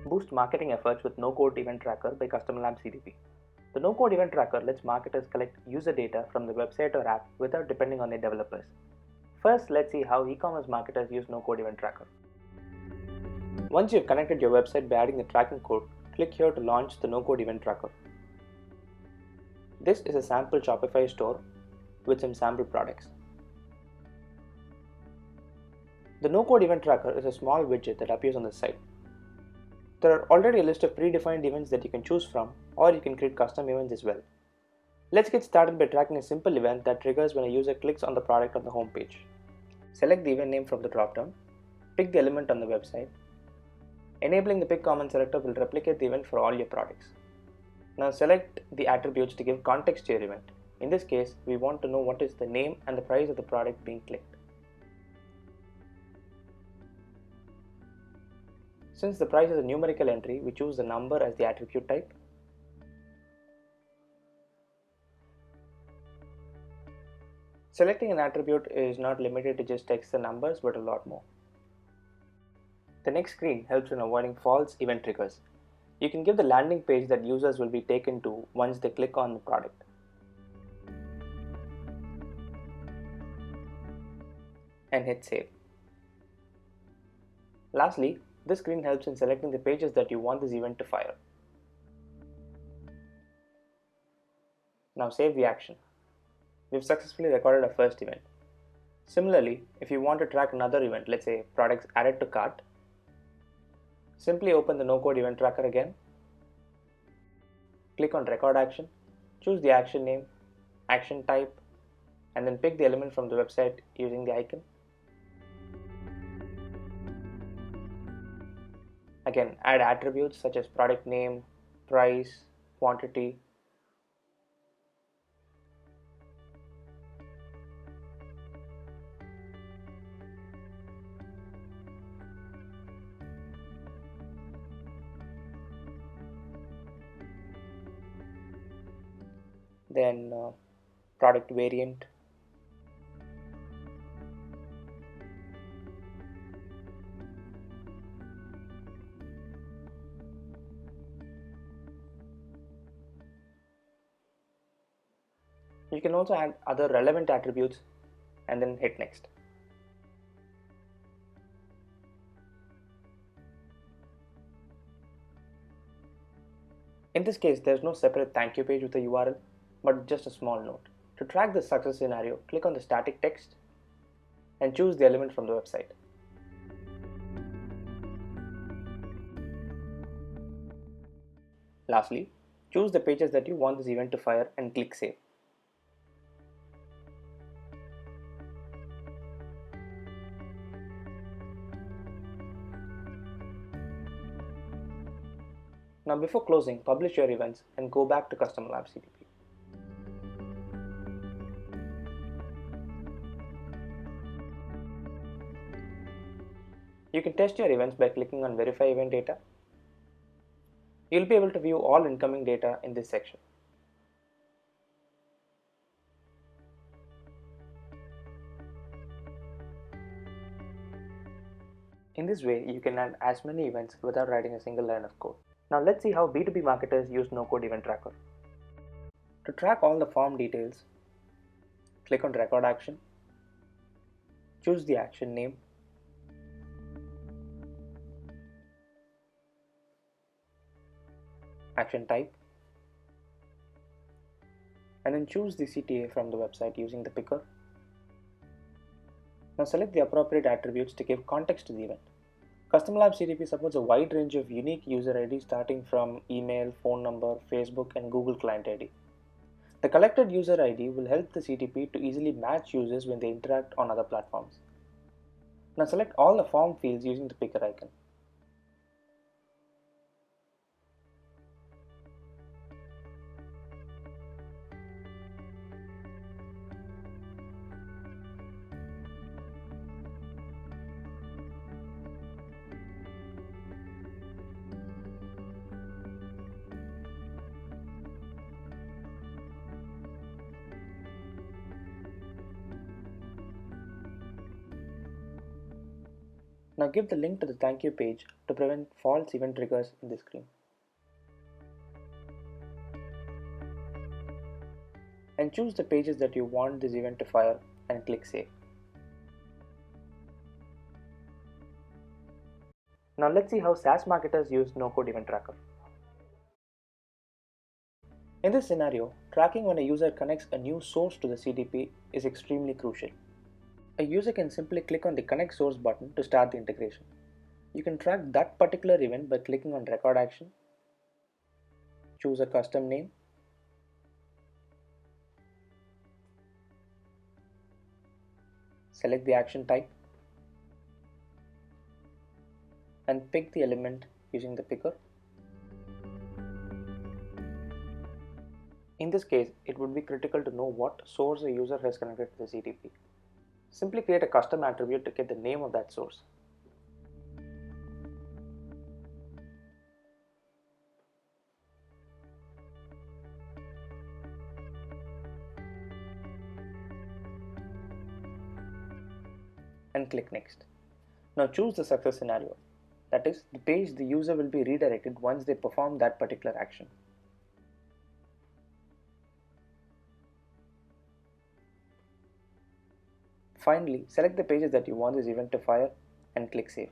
Boost marketing efforts with no-code event tracker by Custom Lab CDP. The no-code event tracker lets marketers collect user data from the website or app without depending on their developers. First, let's see how e-commerce marketers use no-code event tracker. Once you've connected your website by adding the tracking code, click here to launch the no-code event tracker. This is a sample Shopify store with some sample products. The no-code event tracker is a small widget that appears on the site. There are already a list of predefined events that you can choose from, or you can create custom events as well. Let's get started by tracking a simple event that triggers when a user clicks on the product on the home page. Select the event name from the dropdown, pick the element on the website. Enabling the pick common selector will replicate the event for all your products. Now select the attributes to give context to your event. In this case, we want to know what is the name and the price of the product being clicked. Since the price is a numerical entry, we choose the number as the attribute type. Selecting an attribute is not limited to just text and numbers, but a lot more. The next screen helps in avoiding false event triggers. You can give the landing page that users will be taken to once they click on the product. And hit save. Lastly, this screen helps in selecting the pages that you want this event to fire. Now save the action. We've successfully recorded our first event. Similarly, if you want to track another event, let's say products added to cart, simply open the no-code event tracker again, click on record action, choose the action name, action type, and then pick the element from the website using the icon. Again, add attributes such as product name, price, quantity. Then product variant. You can also add other relevant attributes and then hit next. In this case, there is no separate thank you page with a URL, but just a small note. To track the success scenario, click on the static text and choose the element from the website. Lastly, choose the pages that you want this event to fire and click save. Now before closing, publish your events and go back to Custom Lab CDP. You can test your events by clicking on Verify Event Data. You'll be able to view all incoming data in this section. In this way, you can add as many events without writing a single line of code. Now let's see how B2B marketers use no-code event tracker. To track all the form details, click on record action, choose the action name, action type, and then choose the CTA from the website using the picker. Now select the appropriate attributes to give context to the event. Custom Lab CDP supports a wide range of unique user IDs starting from email, phone number, Facebook, and Google Client ID. The collected user ID will help the CDP to easily match users when they interact on other platforms. Now select all the form fields using the picker icon. Now Now give the link to the thank you page to prevent false event triggers in the screen. And choose the pages that you want this event to fire and click Save. Now let's see how SaaS marketers use no-code event tracker. In this scenario, tracking when a user connects a new source to the CDP is extremely crucial. A user can simply click on the Connect Source button to start the integration. You can track that particular event by clicking on Record Action, choose a custom name, select the action type, and pick the element using the picker. In this case, it would be critical to know what source a user has connected to the CDP. Simply create a custom attribute to get the name of that source. And click Next. Now choose the success scenario. That is, the page the user will be redirected once they perform that particular action. Finally, select the pages that you want this event to fire and click Save.